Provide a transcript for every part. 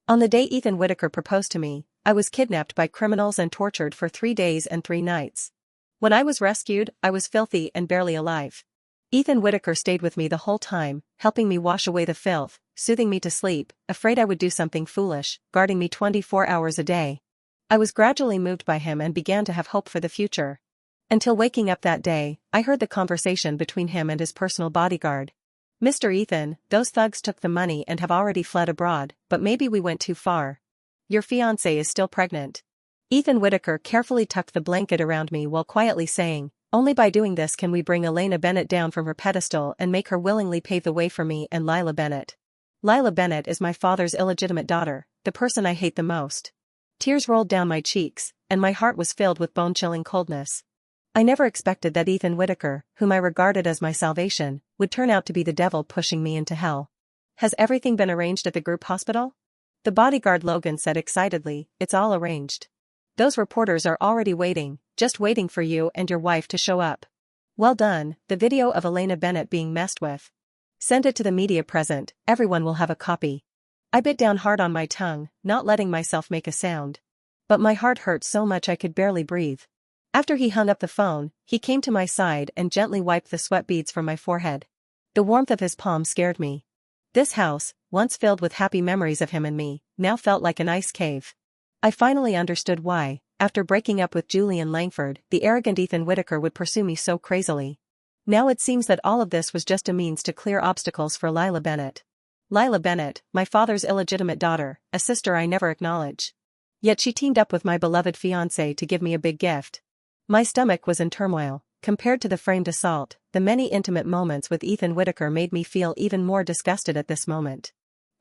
On the day Ethan Whitaker proposed to me, I was kidnapped by criminals and tortured for 3 days and 3 nights. When I was rescued, I was filthy and barely alive. Ethan Whitaker stayed with me the whole time, helping me wash away the filth, soothing me to sleep, afraid I would do something foolish, guarding me 24 hours a day. I was gradually moved by him and began to have hope for the future. Until waking up that day, I heard the conversation between him and his personal bodyguard. "Mr. Ethan, those thugs took the money and have already fled abroad, but maybe we went too far. Your fiancé is still pregnant." Ethan Whitaker carefully tucked the blanket around me while quietly saying, "Only by doing this can we bring Elena Bennett down from her pedestal and make her willingly pave the way for me and Lila Bennett. Lila Bennett is my father's illegitimate daughter, the person I hate the most." Tears rolled down my cheeks, and my heart was filled with bone-chilling coldness. I never expected that Ethan Whitaker, whom I regarded as my salvation, would turn out to be the devil pushing me into hell. "Has everything been arranged at the group hospital?" The bodyguard Logan said excitedly, "It's all arranged. Those reporters are already waiting, just waiting for you and your wife to show up." "Well done, the video of Elena Bennett being messed with. Send it to the media present, everyone will have a copy." I bit down hard on my tongue, not letting myself make a sound. But my heart hurt so much I could barely breathe. After he hung up the phone, he came to my side and gently wiped the sweat beads from my forehead. The warmth of his palm scared me. This house, once filled with happy memories of him and me, now felt like an ice cave. I finally understood why, after breaking up with Julian Langford, the arrogant Ethan Whitaker would pursue me so crazily. Now it seems that all of this was just a means to clear obstacles for Lila Bennett. Lila Bennett, my father's illegitimate daughter, a sister I never acknowledge. Yet she teamed up with my beloved fiancé to give me a big gift. My stomach was in turmoil. Compared to the framed assault, the many intimate moments with Ethan Whitaker made me feel even more disgusted at this moment.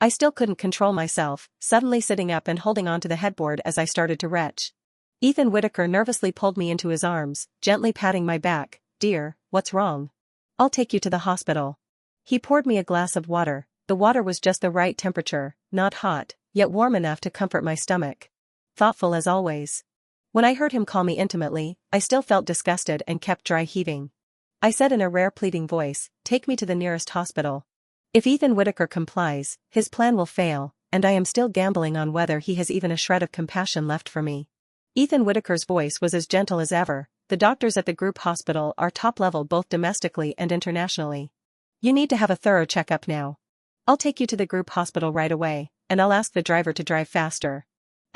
I still couldn't control myself, suddenly sitting up and holding onto the headboard as I started to retch. Ethan Whitaker nervously pulled me into his arms, gently patting my back. "Dear, what's wrong? I'll take you to the hospital." He poured me a glass of water. The water was just the right temperature, not hot, yet warm enough to comfort my stomach. Thoughtful as always. When I heard him call me intimately, I still felt disgusted and kept dry heaving. I said in a rare pleading voice, "Take me to the nearest hospital." If Ethan Whitaker complies, his plan will fail, and I am still gambling on whether he has even a shred of compassion left for me. Ethan Whitaker's voice was as gentle as ever. "The doctors at the group hospital are top level both domestically and internationally. You need to have a thorough checkup now. I'll take you to the group hospital right away, and I'll ask the driver to drive faster."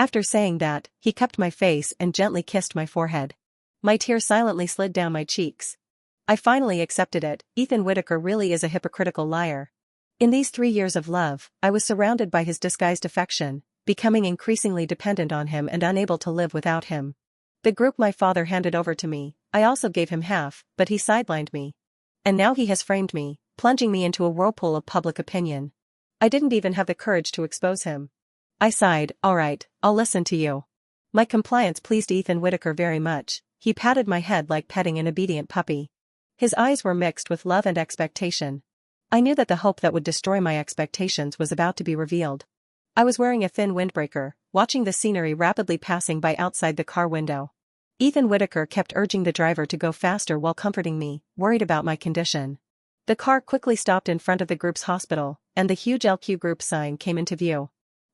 After saying that, he cupped my face and gently kissed my forehead. My tears silently slid down my cheeks. I finally accepted it. Ethan Whitaker really is a hypocritical liar. In these 3 years of love, I was surrounded by his disguised affection, becoming increasingly dependent on him and unable to live without him. The group my father handed over to me, I also gave him half, but he sidelined me. And now he has framed me, plunging me into a whirlpool of public opinion. I didn't even have the courage to expose him. I sighed. "All right, I'll listen to you." My compliance pleased Ethan Whitaker very much. He patted my head like petting an obedient puppy. His eyes were mixed with love and expectation. I knew that the hope that would destroy my expectations was about to be revealed. I was wearing a thin windbreaker, watching the scenery rapidly passing by outside the car window. Ethan Whitaker kept urging the driver to go faster while comforting me, worried about my condition. The car quickly stopped in front of the group's hospital, and the huge LQ group sign came into view.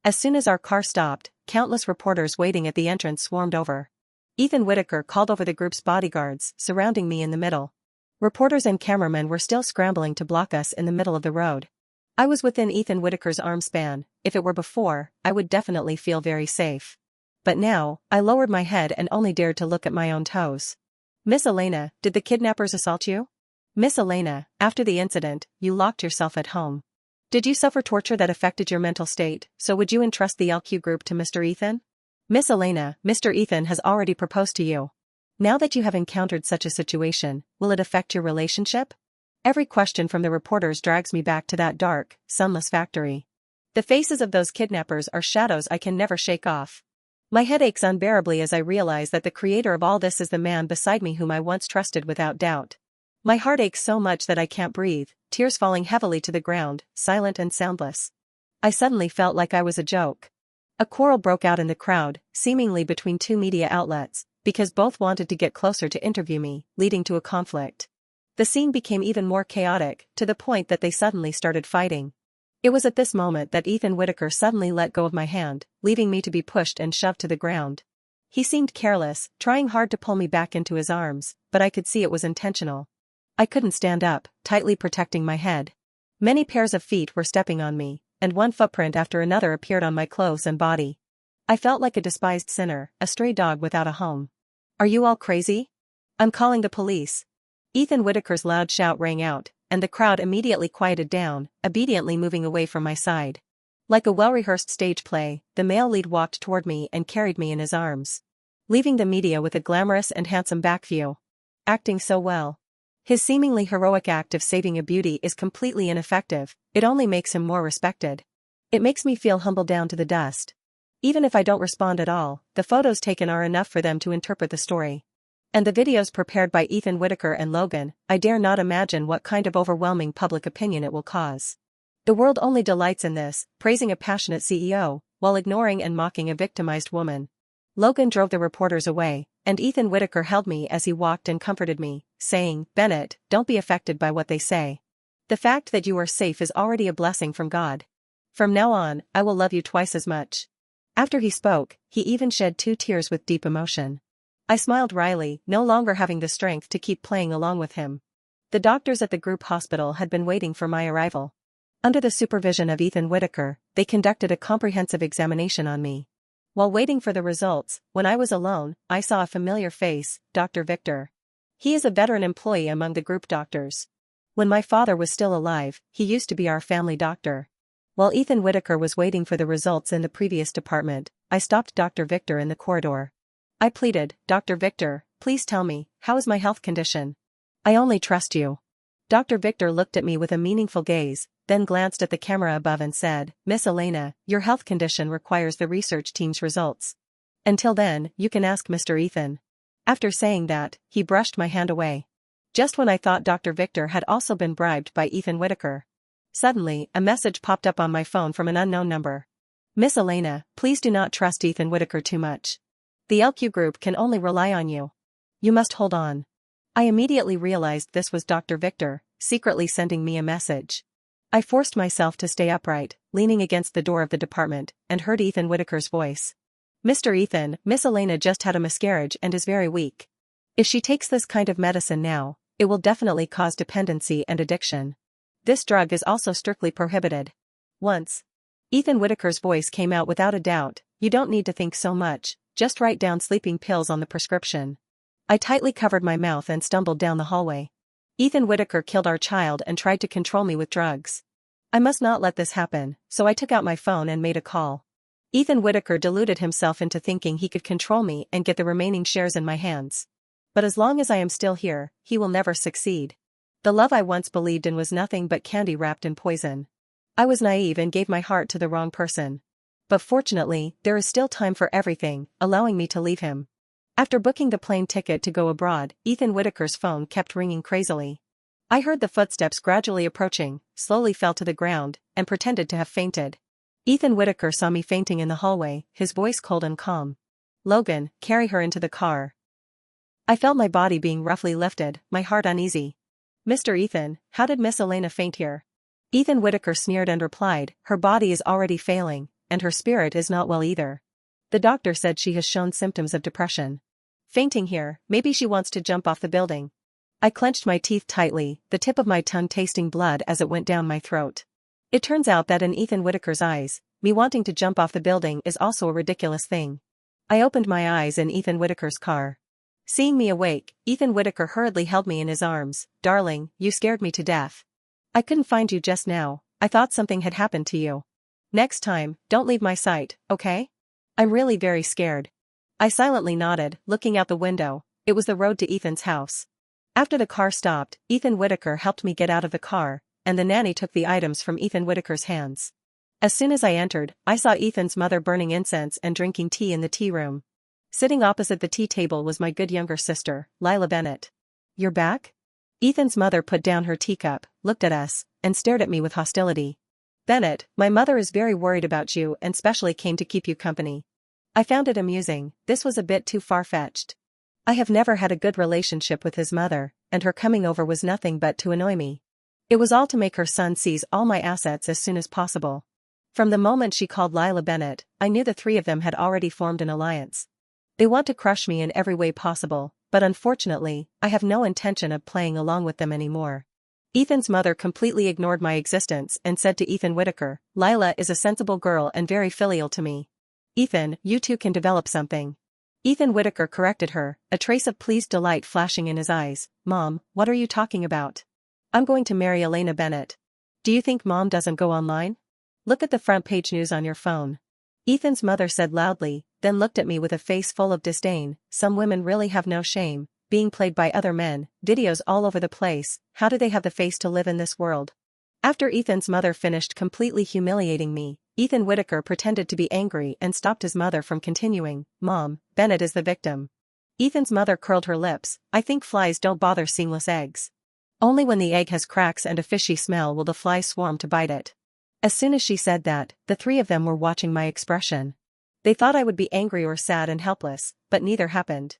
As soon as our car stopped, countless reporters waiting at the entrance swarmed over. Ethan Whitaker called over the group's bodyguards, surrounding me in the middle. Reporters and cameramen were still scrambling to block us in the middle of the road. I was within Ethan Whitaker's arm span. If it were before, I would definitely feel very safe. But now, I lowered my head and only dared to look at my own toes. "Miss Elena, did the kidnappers assault you?" "Miss Elena, after the incident, you locked yourself at home. Did you suffer torture that affected your mental state, so would you entrust the LQ group to Mr. Ethan?" "Miss Elena, Mr. Ethan has already proposed to you. Now that you have encountered such a situation, will it affect your relationship?" Every question from the reporters drags me back to that dark, sunless factory. The faces of those kidnappers are shadows I can never shake off. My head aches unbearably as I realize that the creator of all this is the man beside me whom I once trusted without doubt. My heart aches so much that I can't breathe, tears falling heavily to the ground, silent and soundless. I suddenly felt like I was a joke. A quarrel broke out in the crowd, seemingly between 2 media outlets, because both wanted to get closer to interview me, leading to a conflict. The scene became even more chaotic, to the point that they suddenly started fighting. It was at this moment that Ethan Whitaker suddenly let go of my hand, leaving me to be pushed and shoved to the ground. He seemed careless, trying hard to pull me back into his arms, but I could see it was intentional. I couldn't stand up, tightly protecting my head. Many pairs of feet were stepping on me, and one footprint after another appeared on my clothes and body. I felt like a despised sinner, a stray dog without a home. "Are you all crazy? I'm calling the police." Ethan Whitaker's loud shout rang out, and the crowd immediately quieted down, obediently moving away from my side. Like a well-rehearsed stage play, the male lead walked toward me and carried me in his arms, leaving the media with a glamorous and handsome back view. Acting so well. His seemingly heroic act of saving a beauty is completely ineffective, it only makes him more respected. It makes me feel humbled down to the dust. Even if I don't respond at all, the photos taken are enough for them to interpret the story. And the videos prepared by Ethan Whitaker and Logan, I dare not imagine what kind of overwhelming public opinion it will cause. The world only delights in this, praising a passionate CEO, while ignoring and mocking a victimized woman. Logan drove the reporters away, and Ethan Whitaker held me as he walked and comforted me, saying, "Bennett, don't be affected by what they say. The fact that you are safe is already a blessing from God. From now on, I will love you twice as much." After he spoke, he even shed 2 tears with deep emotion. I smiled wryly, no longer having the strength to keep playing along with him. The doctors at the group hospital had been waiting for my arrival. Under the supervision of Ethan Whitaker, they conducted a comprehensive examination on me. While waiting for the results, when I was alone, I saw a familiar face, Dr. Victor. He is a veteran employee among the group doctors. When my father was still alive, he used to be our family doctor. While Ethan Whitaker was waiting for the results in the previous department, I stopped Dr. Victor in the corridor. I pleaded, "Dr. Victor, please tell me, how is my health condition? I only trust you." Dr. Victor looked at me with a meaningful gaze, then glanced at the camera above and said, "Miss Elena, your health condition requires the research team's results. Until then, you can ask Mr. Ethan." After saying that, he brushed my hand away. Just when I thought Dr. Victor had also been bribed by Ethan Whitaker. Suddenly, a message popped up on my phone from an unknown number. "Miss Elena, please do not trust Ethan Whitaker too much. The LQ group can only rely on you. You must hold on." I immediately realized this was Dr. Victor, secretly sending me a message. I forced myself to stay upright, leaning against the door of the department, and heard Ethan Whitaker's voice. "Mr. Ethan, Miss Elena just had a miscarriage and is very weak. If she takes this kind of medicine now, it will definitely cause dependency and addiction. This drug is also strictly prohibited. Once." Ethan Whitaker's voice came out without a doubt, "You don't need to think so much, just write down sleeping pills on the prescription." I tightly covered my mouth and stumbled down the hallway. Ethan Whitaker killed our child and tried to control me with drugs. I must not let this happen, so I took out my phone and made a call. Ethan Whitaker deluded himself into thinking he could control me and get the remaining shares in my hands. But as long as I am still here, he will never succeed. The love I once believed in was nothing but candy wrapped in poison. I was naive and gave my heart to the wrong person. But fortunately, there is still time for everything, allowing me to leave him. After booking the plane ticket to go abroad, Ethan Whitaker's phone kept ringing crazily. I heard the footsteps gradually approaching, slowly fell to the ground, and pretended to have fainted. Ethan Whitaker saw me fainting in the hallway, his voice cold and calm. "Logan, carry her into the car." I felt my body being roughly lifted, my heart uneasy. "Mr. Ethan, how did Miss Elena faint here?" Ethan Whitaker sneered and replied, "Her body is already failing, and her spirit is not well either. The doctor said she has shown symptoms of depression. Fainting here, maybe she wants to jump off the building." I clenched my teeth tightly, the tip of my tongue tasting blood as it went down my throat. It turns out that in Ethan Whitaker's eyes, me wanting to jump off the building is also a ridiculous thing. I opened my eyes in Ethan Whitaker's car. Seeing me awake, Ethan Whitaker hurriedly held me in his arms. "Darling, you scared me to death. I couldn't find you just now, I thought something had happened to you. Next time, don't leave my sight, okay? I'm really very scared." I silently nodded, looking out the window. It was the road to Ethan's house. After the car stopped, Ethan Whitaker helped me get out of the car, and the nanny took the items from Ethan Whitaker's hands. As soon as I entered, I saw Ethan's mother burning incense and drinking tea in the tea room. Sitting opposite the tea table was my good younger sister, Lila Bennett. "You're back?" Ethan's mother put down her teacup, looked at us, and stared at me with hostility. "Bennett, my mother is very worried about you and specially came to keep you company." I found it amusing, this was a bit too far-fetched. I have never had a good relationship with his mother, and her coming over was nothing but to annoy me. It was all to make her son seize all my assets as soon as possible. From the moment she called Lila Bennett, I knew the three of them had already formed an alliance. They want to crush me in every way possible, but unfortunately, I have no intention of playing along with them anymore. Ethan's mother completely ignored my existence and said to Ethan Whitaker, "Lila is a sensible girl and very filial to me. Ethan, you two can develop something." Ethan Whitaker corrected her, a trace of pleased delight flashing in his eyes. "Mom, what are you talking about? I'm going to marry Elena Bennett. Do you think Mom doesn't go online? Look at the front page news on your phone." Ethan's mother said loudly, then looked at me with a face full of disdain. "Some women really have no shame. Being played by other men, videos all over the place, how do they have the face to live in this world?" After Ethan's mother finished completely humiliating me, Ethan Whitaker pretended to be angry and stopped his mother from continuing. "Mom, Bennett is the victim." Ethan's mother curled her lips. "I think flies don't bother seamless eggs. Only when the egg has cracks and a fishy smell will the flies swarm to bite it." As soon as she said that, the three of them were watching my expression. They thought I would be angry or sad and helpless, but neither happened.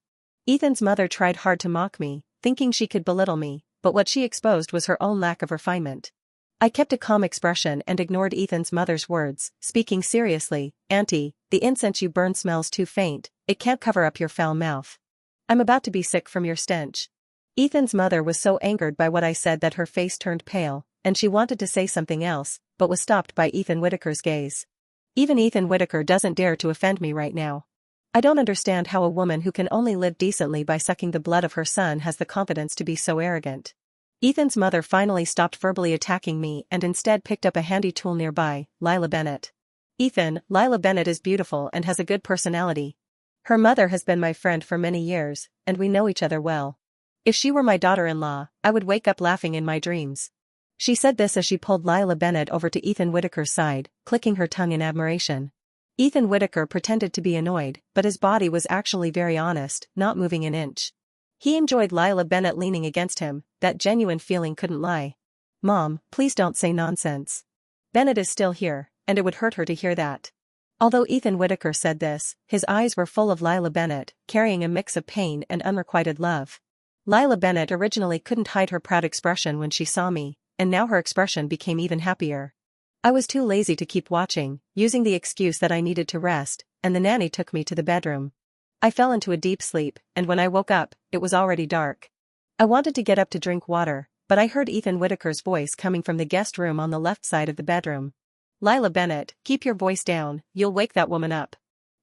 Ethan's mother tried hard to mock me, thinking she could belittle me, but what she exposed was her own lack of refinement. I kept a calm expression and ignored Ethan's mother's words, speaking seriously. "Auntie, the incense you burn smells too faint, it can't cover up your foul mouth. I'm about to be sick from your stench." Ethan's mother was so angered by what I said that her face turned pale, and she wanted to say something else, but was stopped by Ethan Whitaker's gaze. Even Ethan Whitaker doesn't dare to offend me right now. I don't understand how a woman who can only live decently by sucking the blood of her son has the confidence to be so arrogant. Ethan's mother finally stopped verbally attacking me and instead picked up a handy tool nearby. "Lila Bennett. Ethan, Lila Bennett is beautiful and has a good personality. Her mother has been my friend for many years, and we know each other well. If she were my daughter-in-law, I would wake up laughing in my dreams." She said this as she pulled Lila Bennett over to Ethan Whitaker's side, clicking her tongue in admiration. Ethan Whitaker pretended to be annoyed, but his body was actually very honest, not moving an inch. He enjoyed Lila Bennett leaning against him, that genuine feeling couldn't lie. "Mom, please don't say nonsense. Bennett is still here, and it would hurt her to hear that." Although Ethan Whitaker said this, his eyes were full of Lila Bennett, carrying a mix of pain and unrequited love. Lila Bennett originally couldn't hide her proud expression when she saw me, and now her expression became even happier. I was too lazy to keep watching, using the excuse that I needed to rest, and the nanny took me to the bedroom. I fell into a deep sleep, and when I woke up, it was already dark. I wanted to get up to drink water, but I heard Ethan Whitaker's voice coming from the guest room on the left side of the bedroom. "Lila Bennett, keep your voice down, you'll wake that woman up.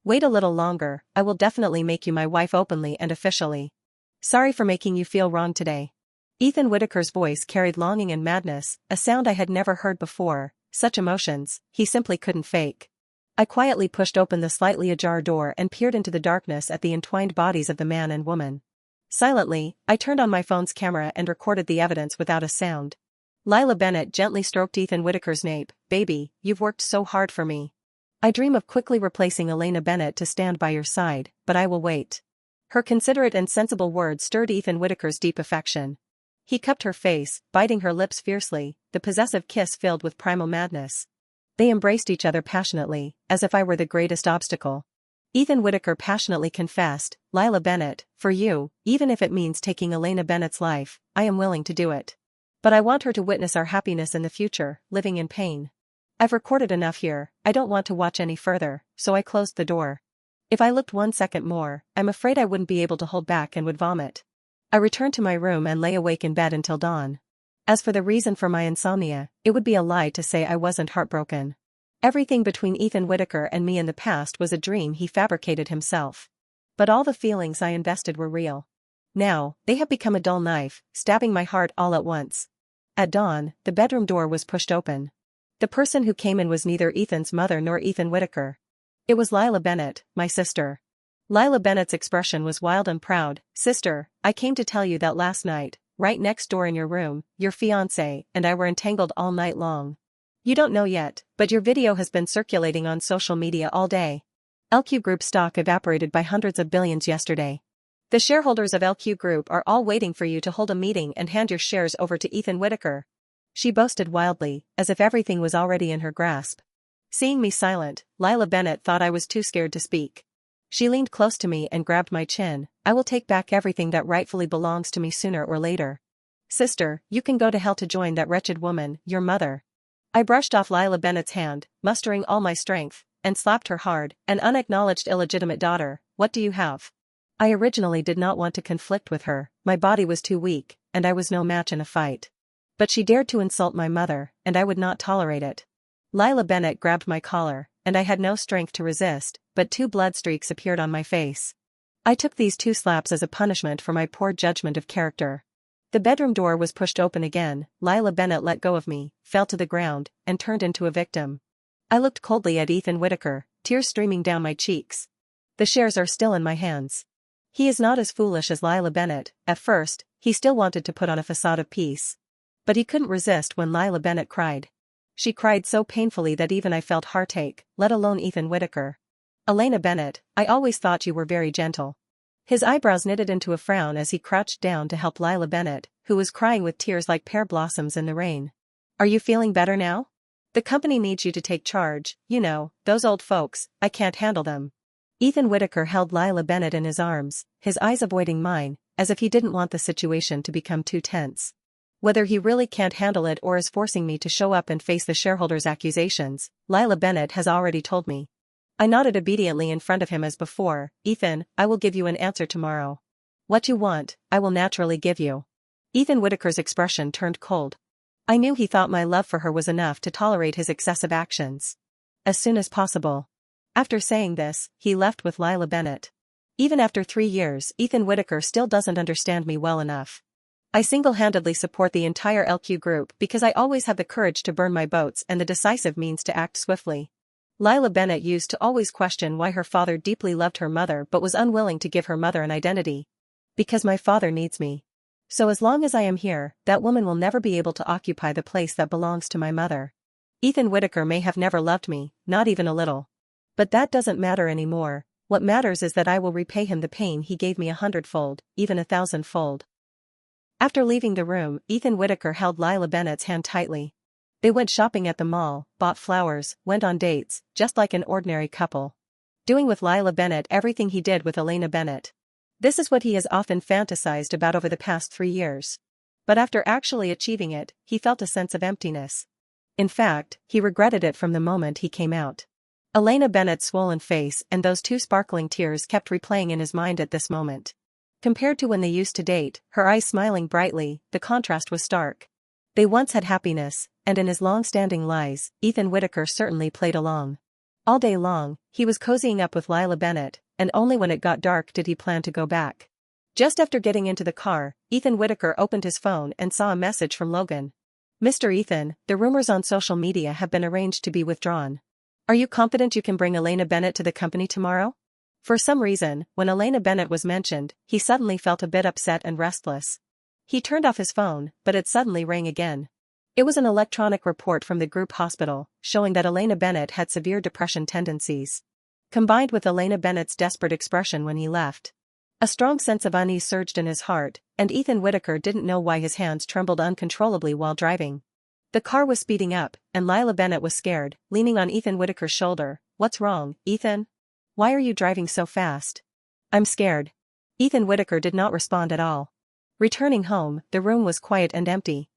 Wait a little longer, I will definitely make you my wife openly and officially. Sorry for making you feel wrong today." Ethan Whitaker's voice carried longing and madness, a sound I had never heard before. Such emotions, he simply couldn't fake. I quietly pushed open the slightly ajar door and peered into the darkness at the entwined bodies of the man and woman. Silently, I turned on my phone's camera and recorded the evidence without a sound. Lila Bennett gently stroked Ethan Whitaker's nape. "Baby, you've worked so hard for me. I dream of quickly replacing Elena Bennett to stand by your side, but I will wait." Her considerate and sensible words stirred Ethan Whitaker's deep affection. He cupped her face, biting her lips fiercely, the possessive kiss filled with primal madness. They embraced each other passionately, as if I were the greatest obstacle. Ethan Whitaker passionately confessed, "Lila Bennett, for you, even if it means taking Elena Bennett's life, I am willing to do it. But I want her to witness our happiness in the future, living in pain. I've recorded enough here, I don't want to watch any further," so I closed the door. If I looked 1 second more, I'm afraid I wouldn't be able to hold back and would vomit. I returned to my room and lay awake in bed until dawn. As for the reason for my insomnia, it would be a lie to say I wasn't heartbroken. Everything between Ethan Whitaker and me in the past was a dream he fabricated himself. But all the feelings I invested were real. Now, they have become a dull knife, stabbing my heart all at once. At dawn, the bedroom door was pushed open. The person who came in was neither Ethan's mother nor Ethan Whitaker. It was Lila Bennett, my sister. Lila Bennett's expression was wild and proud. "Sister, I came to tell you that last night, right next door in your room, your fiancé and I were entangled all night long. You don't know yet, but your video has been circulating on social media all day. LQ Group stock evaporated by hundreds of billions yesterday. The shareholders of LQ Group are all waiting for you to hold a meeting and hand your shares over to Ethan Whitaker." She boasted wildly, as if everything was already in her grasp. Seeing me silent, Lila Bennett thought I was too scared to speak. She leaned close to me and grabbed my chin. "I will take back everything that rightfully belongs to me sooner or later." Sister, you can go to hell to join that wretched woman, your mother. I brushed off Lila Bennett's hand, mustering all my strength, and slapped her hard. An unacknowledged illegitimate daughter, what do you have? I originally did not want to conflict with her, my body was too weak, and I was no match in a fight. But she dared to insult my mother, and I would not tolerate it. Lila Bennett grabbed my collar, and I had no strength to resist, but 2 blood streaks appeared on my face. I took these 2 slaps as a punishment for my poor judgment of character. The bedroom door was pushed open again, Lila Bennett let go of me, fell to the ground, and turned into a victim. I looked coldly at Ethan Whittaker, tears streaming down my cheeks. The shares are still in my hands. He is not as foolish as Lila Bennett. At first, he still wanted to put on a facade of peace. But he couldn't resist when Lila Bennett cried. She cried so painfully that even I felt heartache, let alone Ethan Whittaker. Elena Bennett, I always thought you were very gentle. His eyebrows knitted into a frown as he crouched down to help Lila Bennett, who was crying with tears like pear blossoms in the rain. Are you feeling better now? The company needs you to take charge, you know, those old folks, I can't handle them. Ethan Whittaker held Lila Bennett in his arms, his eyes avoiding mine, as if he didn't want the situation to become too tense. Whether he really can't handle it or is forcing me to show up and face the shareholders' accusations, Lila Bennett has already told me. I nodded obediently in front of him as before. Ethan, I will give you an answer tomorrow. What you want, I will naturally give you. Ethan Whittaker's expression turned cold. I knew he thought my love for her was enough to tolerate his excessive actions. As soon as possible. After saying this, he left with Lila Bennett. Even after 3 years, Ethan Whittaker still doesn't understand me well enough. I single-handedly support the entire LQ group because I always have the courage to burn my boats and the decisive means to act swiftly. Lila Bennett used to always question why her father deeply loved her mother but was unwilling to give her mother an identity. Because my father needs me. So as long as I am here, that woman will never be able to occupy the place that belongs to my mother. Ethan Whittaker may have never loved me, not even a little. But that doesn't matter anymore. What matters is that I will repay him the pain he gave me 100-fold, even 1,000-fold. After leaving the room, Ethan Whittaker held Lila Bennett's hand tightly. They went shopping at the mall, bought flowers, went on dates, just like an ordinary couple. Doing with Lila Bennett everything he did with Elena Bennett. This is what he has often fantasized about over the past 3 years. But after actually achieving it, he felt a sense of emptiness. In fact, he regretted it from the moment he came out. Elena Bennett's swollen face and those 2 sparkling tears kept replaying in his mind at this moment. Compared to when they used to date, her eyes smiling brightly, the contrast was stark. They once had happiness, and in his long-standing lies, Ethan Whittaker certainly played along. All day long, he was cozying up with Lila Bennett, and only when it got dark did he plan to go back. Just after getting into the car, Ethan Whittaker opened his phone and saw a message from Logan. Mr. Ethan, the rumors on social media have been arranged to be withdrawn. Are you confident you can bring Elena Bennett to the company tomorrow? For some reason, when Elena Bennett was mentioned, he suddenly felt a bit upset and restless. He turned off his phone, but it suddenly rang again. It was an electronic report from the group hospital, showing that Elena Bennett had severe depression tendencies. Combined with Elena Bennett's desperate expression when he left. A strong sense of unease surged in his heart, and Ethan Whittaker didn't know why his hands trembled uncontrollably while driving. The car was speeding up, and Lila Bennett was scared, leaning on Ethan Whittaker's shoulder. What's wrong, Ethan? Why are you driving so fast? I'm scared. Ethan Whittaker did not respond at all. Returning home, the room was quiet and empty.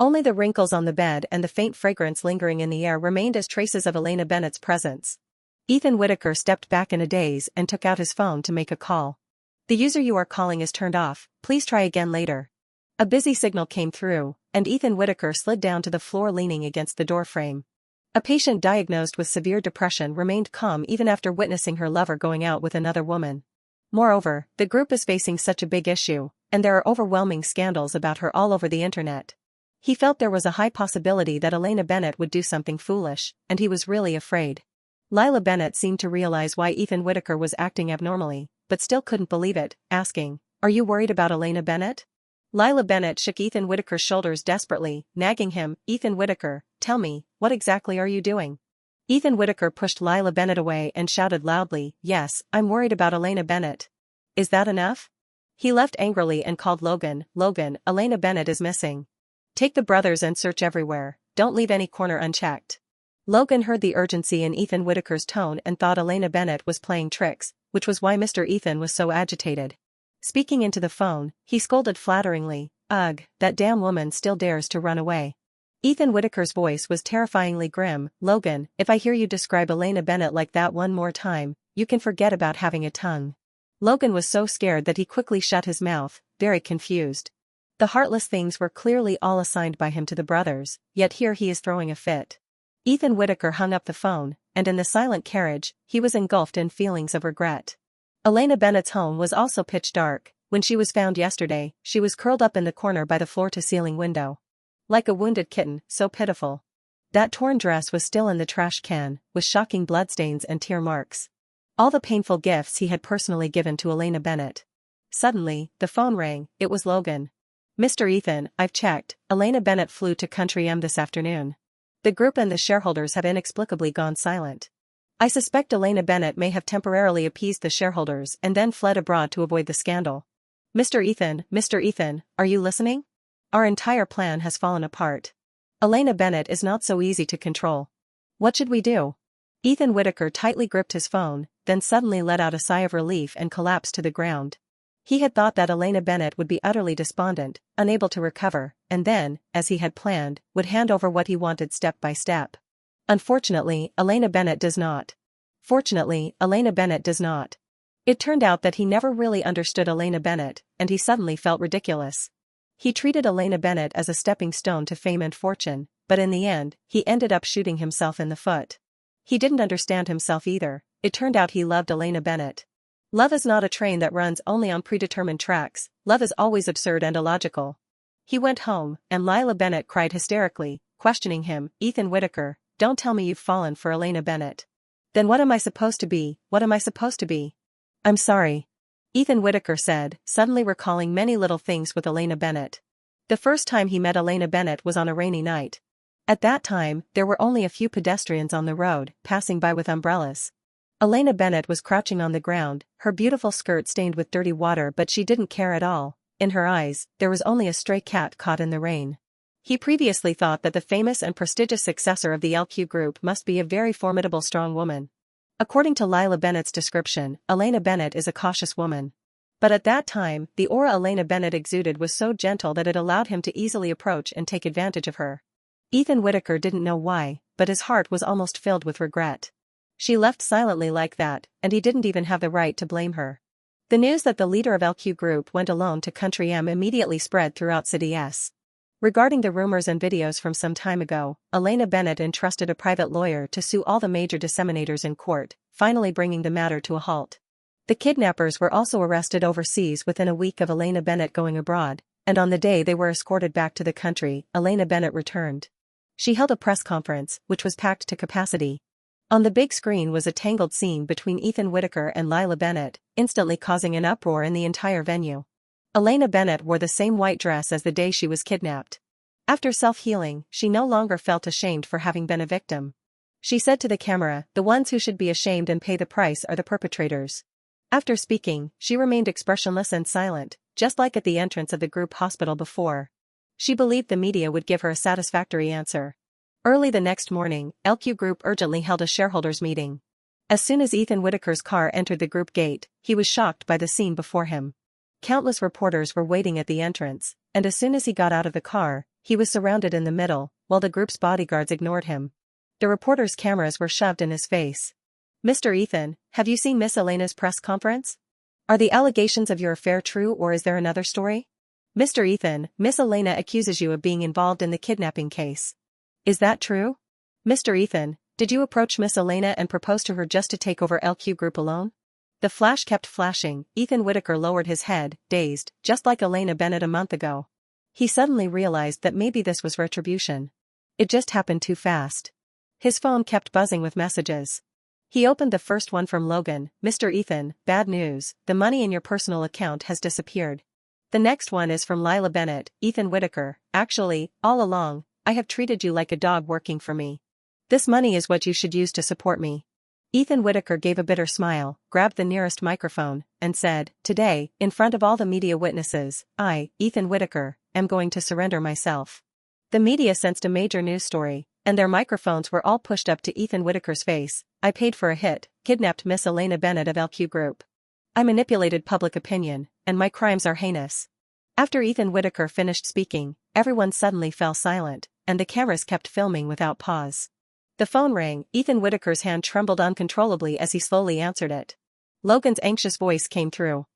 Only the wrinkles on the bed and the faint fragrance lingering in the air remained as traces of Elena Bennett's presence. Ethan Whittaker stepped back in a daze and took out his phone to make a call. The user you are calling is turned off, please try again later. A busy signal came through, and Ethan Whittaker slid down to the floor leaning against the doorframe. A patient diagnosed with severe depression remained calm even after witnessing her lover going out with another woman. Moreover, the group is facing such a big issue, and there are overwhelming scandals about her all over the internet. He felt there was a high possibility that Elena Bennett would do something foolish, and he was really afraid. Lila Bennett seemed to realize why Ethan Whittaker was acting abnormally, but still couldn't believe it, asking, "Are you worried about Elena Bennett?" Lila Bennett shook Ethan Whittaker's shoulders desperately, nagging him, "Ethan Whittaker, tell me, what exactly are you doing?" Ethan Whittaker pushed Lila Bennett away and shouted loudly, "Yes, I'm worried about Elena Bennett. Is that enough?" He left angrily and called Logan. "Logan, Elena Bennett is missing. Take the brothers and search everywhere, don't leave any corner unchecked." Logan heard the urgency in Ethan Whittaker's tone and thought Elena Bennett was playing tricks, which was why Mr. Ethan was so agitated. Speaking into the phone, he scolded flatteringly, Ugh, that damn woman still dares to run away. Ethan Whitaker's voice was terrifyingly grim. Logan, if I hear you describe Elena Bennett like that one more time, you can forget about having a tongue. Logan was so scared that he quickly shut his mouth, very confused. The heartless things were clearly all assigned by him to the brothers, yet here he is throwing a fit. Ethan Whitaker hung up the phone, and in the silent carriage, he was engulfed in feelings of regret. Elena Bennett's home was also pitch dark. When she was found yesterday, she was curled up in the corner by the floor-to-ceiling window. Like a wounded kitten, so pitiful. That torn dress was still in the trash can, with shocking bloodstains and tear marks. All the painful gifts he had personally given to Elena Bennett. Suddenly, the phone rang. It was Logan. Mr. Ethan, I've checked. Elena Bennett flew to Country M this afternoon. The group and the shareholders have inexplicably gone silent. I suspect Elena Bennett may have temporarily appeased the shareholders and then fled abroad to avoid the scandal. Mr. Ethan, are you listening? Our entire plan has fallen apart. Elena Bennett is not so easy to control. What should we do? Ethan Whitaker tightly gripped his phone, then suddenly let out a sigh of relief and collapsed to the ground. He had thought that Elena Bennett would be utterly despondent, unable to recover, and then, as he had planned, would hand over what he wanted step by step. Unfortunately, Elena Bennett does not. Fortunately, Elena Bennett does not. It turned out that he never really understood Elena Bennett, and he suddenly felt ridiculous. He treated Elena Bennett as a stepping stone to fame and fortune, but in the end, he ended up shooting himself in the foot. He didn't understand himself either. It turned out he loved Elena Bennett. Love is not a train that runs only on predetermined tracks. Love is always absurd and illogical. He went home, and Lila Bennett cried hysterically, questioning him. Ethan Whitaker, don't tell me you've fallen for Elena Bennett. Then what am I supposed to be? What am I supposed to be? I'm sorry. Ethan Whitaker said, suddenly recalling many little things with Elena Bennett. The first time he met Elena Bennett was on a rainy night. At that time, there were only a few pedestrians on the road, passing by with umbrellas. Elena Bennett was crouching on the ground, her beautiful skirt stained with dirty water, but she didn't care at all. In her eyes, there was only a stray cat caught in the rain. He previously thought that the famous and prestigious successor of the LQ Group must be a very formidable strong woman. According to Lila Bennett's description, Elena Bennett is a cautious woman. But at that time, the aura Elena Bennett exuded was so gentle that it allowed him to easily approach and take advantage of her. Ethan Whitaker didn't know why, but his heart was almost filled with regret. She left silently like that, and he didn't even have the right to blame her. The news that the leader of LQ Group went alone to Country M immediately spread throughout City S. Regarding the rumors and videos from some time ago, Elena Bennett entrusted a private lawyer to sue all the major disseminators in court, finally bringing the matter to a halt. The kidnappers were also arrested overseas within a week of Elena Bennett going abroad, and on the day they were escorted back to the country, Elena Bennett returned. She held a press conference, which was packed to capacity. On the big screen was a tangled scene between Ethan Whitaker and Lila Bennett, instantly causing an uproar in the entire venue. Elena Bennett wore the same white dress as the day she was kidnapped. After self-healing, she no longer felt ashamed for having been a victim. She said to the camera, "The ones who should be ashamed and pay the price are the perpetrators." After speaking, she remained expressionless and silent, just like at the entrance of the group hospital before. She believed the media would give her a satisfactory answer. Early the next morning, LQ Group urgently held a shareholders meeting. As soon as Ethan Whitaker's car entered the group gate, he was shocked by the scene before him. Countless reporters were waiting at the entrance, and as soon as he got out of the car, he was surrounded in the middle, while the group's bodyguards ignored him. The reporters' cameras were shoved in his face. "Mr. Ethan, have you seen Miss Elena's press conference? Are the allegations of your affair true, or is there another story? Mr. Ethan, Miss Elena accuses you of being involved in the kidnapping case. Is that true? Mr. Ethan, did you approach Miss Elena and propose to her just to take over LQ Group alone?" The flash kept flashing. Ethan Whitaker lowered his head, dazed, just like Elena Bennett a month ago. He suddenly realized that maybe this was retribution. It just happened too fast. His phone kept buzzing with messages. He opened the first one from Logan. "Mr. Ethan, bad news, the money in your personal account has disappeared." The next one is from Lila Bennett. "Ethan Whitaker, actually, all along, I have treated you like a dog working for me. This money is what you should use to support me." Ethan Whitaker gave a bitter smile, grabbed the nearest microphone, and said, "Today, in front of all the media witnesses, I, Ethan Whitaker, am going to surrender myself." The media sensed a major news story, and their microphones were all pushed up to Ethan Whitaker's face. "I paid for a hit, kidnapped Miss Elena Bennett of LQ Group. I manipulated public opinion, and my crimes are heinous. After Ethan Whitaker finished speaking, everyone suddenly fell silent, and the cameras kept filming without pause. The phone rang. Ethan Whitaker's hand trembled uncontrollably as he slowly answered it. Logan's anxious voice came through.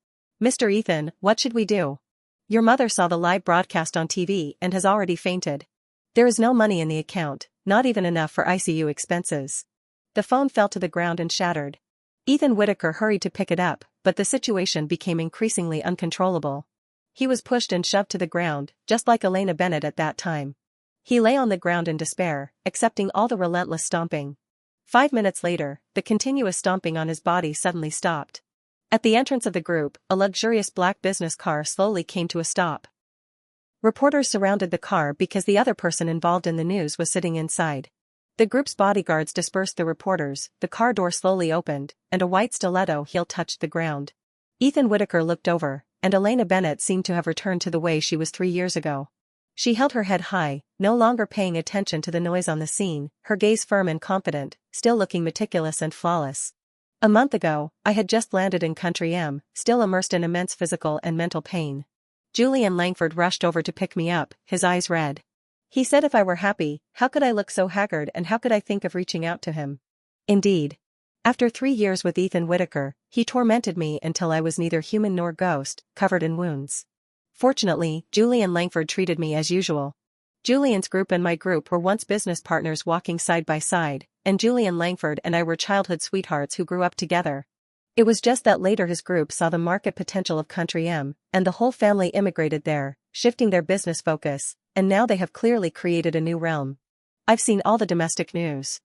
"Mr. Ethan, what should we do? Your mother saw the live broadcast on TV and has already fainted. There is no money in the account, not even enough for ICU expenses." The phone fell to the ground and shattered. Ethan Whitaker hurried to pick it up, but the situation became increasingly uncontrollable. He was pushed and shoved to the ground, just like Elena Bennett at that time. He lay on the ground in despair, accepting all the relentless stomping. 5 minutes later, the continuous stomping on his body suddenly stopped. At the entrance of the group, a luxurious black business car slowly came to a stop. Reporters surrounded the car because the other person involved in the news was sitting inside. The group's bodyguards dispersed the reporters, the car door slowly opened, and a white stiletto heel touched the ground. Ethan Whitaker looked over, and Elena Bennett seemed to have returned to the way she was 3 years ago. She held her head high, no longer paying attention to the noise on the scene, her gaze firm and confident, still looking meticulous and flawless. A month ago, I had just landed in Country M, still immersed in immense physical and mental pain. Julian Langford rushed over to pick me up, his eyes red. He said if I were happy, how could I look so haggard and how could I think of reaching out to him? Indeed. After 3 years with Ethan Whitaker, he tormented me until I was neither human nor ghost, covered in wounds. Fortunately, Julian Langford treated me as usual. Julian's group and my group were once business partners walking side by side, and Julian Langford and I were childhood sweethearts who grew up together. It was just that later his group saw the market potential of Country M, and the whole family immigrated there, shifting their business focus, and now they have clearly created a new realm. I've seen all the domestic news.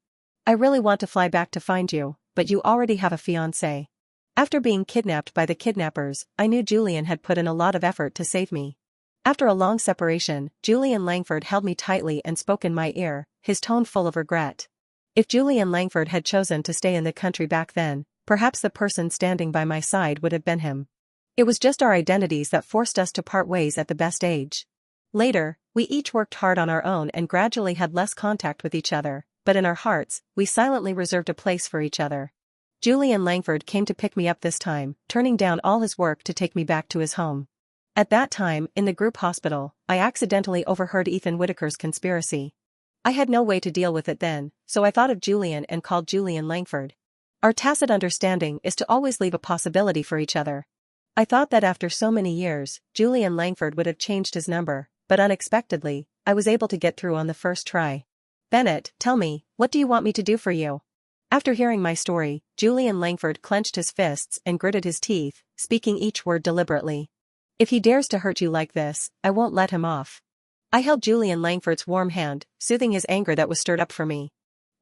I really want to fly back to find you, but you already have a fiancé. After being kidnapped by the kidnappers, I knew Julian had put in a lot of effort to save me. After a long separation, Julian Langford held me tightly and spoke in my ear, his tone full of regret. If Julian Langford had chosen to stay in the country back then, perhaps the person standing by my side would have been him. It was just our identities that forced us to part ways at the best age. Later, we each worked hard on our own and gradually had less contact with each other, but in our hearts, we silently reserved a place for each other. Julian Langford came to pick me up this time, turning down all his work to take me back to his home. At that time, in the group hospital, I accidentally overheard Ethan Whitaker's conspiracy. I had no way to deal with it then, so I thought of Julian and called Julian Langford. Our tacit understanding is to always leave a possibility for each other. I thought that after so many years, Julian Langford would have changed his number, but unexpectedly, I was able to get through on the first try. "Bennett, tell me, what do you want me to do for you?" After hearing my story, Julian Langford clenched his fists and gritted his teeth, speaking each word deliberately. "If he dares to hurt you like this, I won't let him off." I held Julian Langford's warm hand, soothing his anger that was stirred up for me.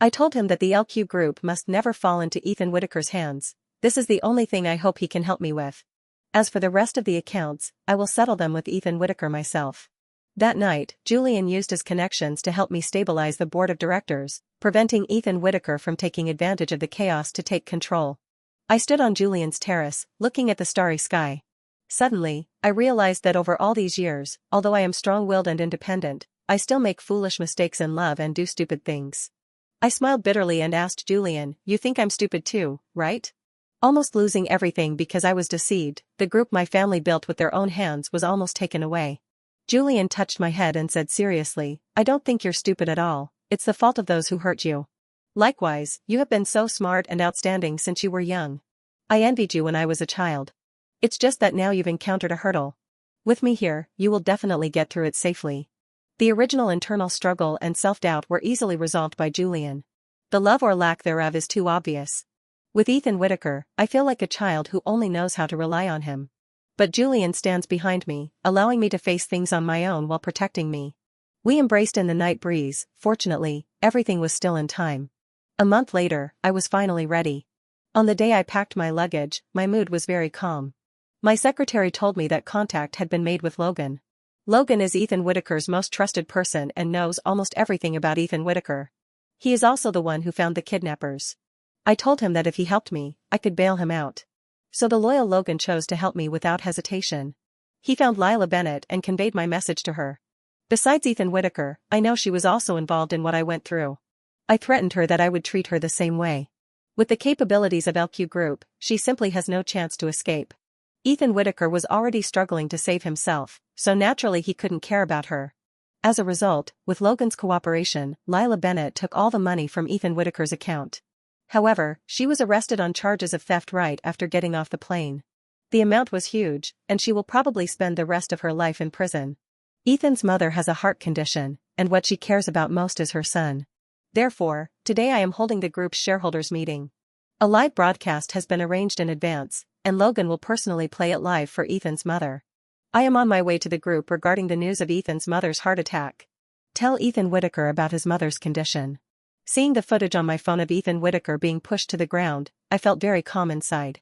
I told him that the LQ group must never fall into Ethan Whitaker's hands. This is the only thing I hope he can help me with. As for the rest of the accounts, I will settle them with Ethan Whitaker myself. That night, Julian used his connections to help me stabilize the board of directors, preventing Ethan Whitaker from taking advantage of the chaos to take control. I stood on Julian's terrace, looking at the starry sky. Suddenly, I realized that over all these years, although I am strong-willed and independent, I still make foolish mistakes in love and do stupid things. I smiled bitterly and asked Julian, "You think I'm stupid too, right?" Almost losing everything because I was deceived, the group my family built with their own hands was almost taken away. Julian touched my head and said seriously, "I don't think you're stupid at all, it's the fault of those who hurt you. Likewise, you have been so smart and outstanding since you were young. I envied you when I was a child. It's just that now you've encountered a hurdle. With me here, you will definitely get through it safely." The original internal struggle and self-doubt were easily resolved by Julian. The love or lack thereof is too obvious. With Ethan Whitaker, I feel like a child who only knows how to rely on him. But Julian stands behind me, allowing me to face things on my own while protecting me. We embraced in the night breeze. Fortunately, everything was still in time. A month later, I was finally ready. On the day I packed my luggage, my mood was very calm. My secretary told me that contact had been made with Logan. Logan is Ethan Whitaker's most trusted person and knows almost everything about Ethan Whitaker. He is also the one who found the kidnappers. I told him that if he helped me, I could bail him out. So the loyal Logan chose to help me without hesitation. He found Lila Bennett and conveyed my message to her. Besides Ethan Whitaker, I know she was also involved in what I went through. I threatened her that I would treat her the same way. With the capabilities of LQ Group, she simply has no chance to escape. Ethan Whitaker was already struggling to save himself, so naturally he couldn't care about her. As a result, with Logan's cooperation, Lila Bennett took all the money from Ethan Whitaker's account. However, she was arrested on charges of theft right after getting off the plane. The amount was huge, and she will probably spend the rest of her life in prison. Ethan's mother has a heart condition, and what she cares about most is her son. Therefore, today I am holding the group's shareholders meeting. A live broadcast has been arranged in advance, and Logan will personally play it live for Ethan's mother. I am on my way to the group regarding the news of Ethan's mother's heart attack. Tell Ethan Whitaker about his mother's condition. Seeing the footage on my phone of Ethan Whitaker being pushed to the ground, I felt very calm inside.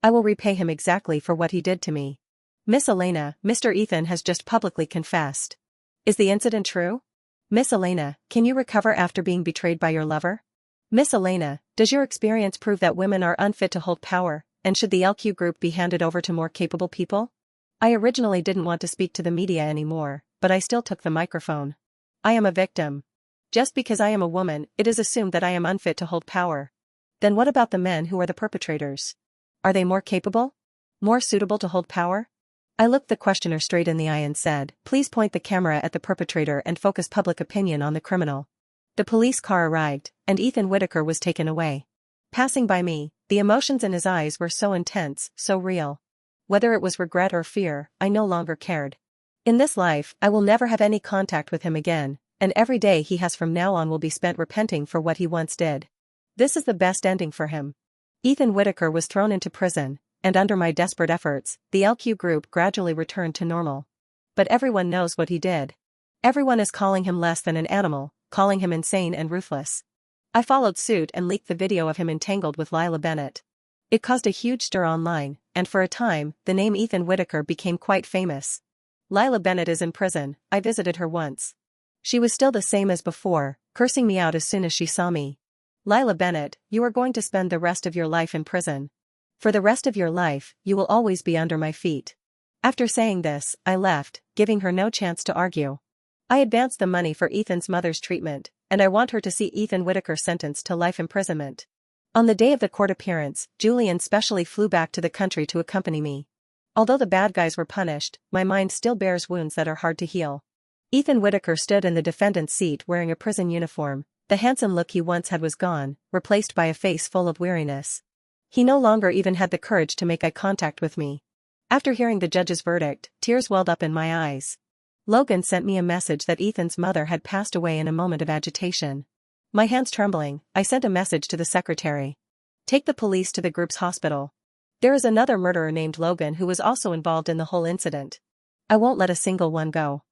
I will repay him exactly for what he did to me. Miss Elena, Mr. Ethan has just publicly confessed. Is the incident true? Miss Elena, can you recover after being betrayed by your lover? Miss Elena, does your experience prove that women are unfit to hold power, and should the LQ group be handed over to more capable people? I originally didn't want to speak to the media anymore, but I still took the microphone. I am a victim. Just because I am a woman, it is assumed that I am unfit to hold power. Then what about the men who are the perpetrators? Are they more capable? More suitable to hold power? I looked the questioner straight in the eye and said, please point the camera at the perpetrator and focus public opinion on the criminal. The police car arrived, and Ethan Whitaker was taken away. Passing by me, the emotions in his eyes were so intense, so real. Whether it was regret or fear, I no longer cared. In this life, I will never have any contact with him again, and every day he has from now on will be spent repenting for what he once did. This is the best ending for him. Ethan Whitaker was thrown into prison, and under my desperate efforts, the LQ group gradually returned to normal. But everyone knows what he did. Everyone is calling him less than an animal, calling him insane and ruthless. I followed suit and leaked the video of him entangled with Lila Bennett. It caused a huge stir online, and for a time, the name Ethan Whitaker became quite famous. Lila Bennett is in prison. I visited her once. She was still the same as before, cursing me out as soon as she saw me. Lila Bennett, you are going to spend the rest of your life in prison. For the rest of your life, you will always be under my feet. After saying this, I left, giving her no chance to argue. I advanced the money for Ethan's mother's treatment, and I want her to see Ethan Whitaker sentenced to life imprisonment. On the day of the court appearance, Julian specially flew back to the country to accompany me. Although the bad guys were punished, my mind still bears wounds that are hard to heal. Ethan Whitaker stood in the defendant's seat wearing a prison uniform. The handsome look he once had was gone, replaced by a face full of weariness. He no longer even had the courage to make eye contact with me. After hearing the judge's verdict, tears welled up in my eyes. Logan sent me a message that Ethan's mother had passed away in a moment of agitation. My hands trembling, I sent a message to the secretary. Take the police to the group's hospital. There is another murderer named Logan who was also involved in the whole incident. I won't let a single one go.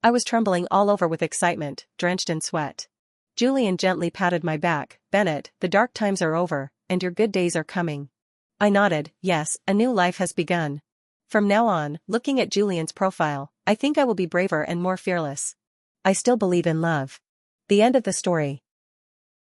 I was trembling all over with excitement, drenched in sweat. Julian gently patted my back. Bennett, the dark times are over, and your good days are coming. I nodded, yes, a new life has begun. From now on, looking at Julian's profile, I think I will be braver and more fearless. I still believe in love. The end of the story.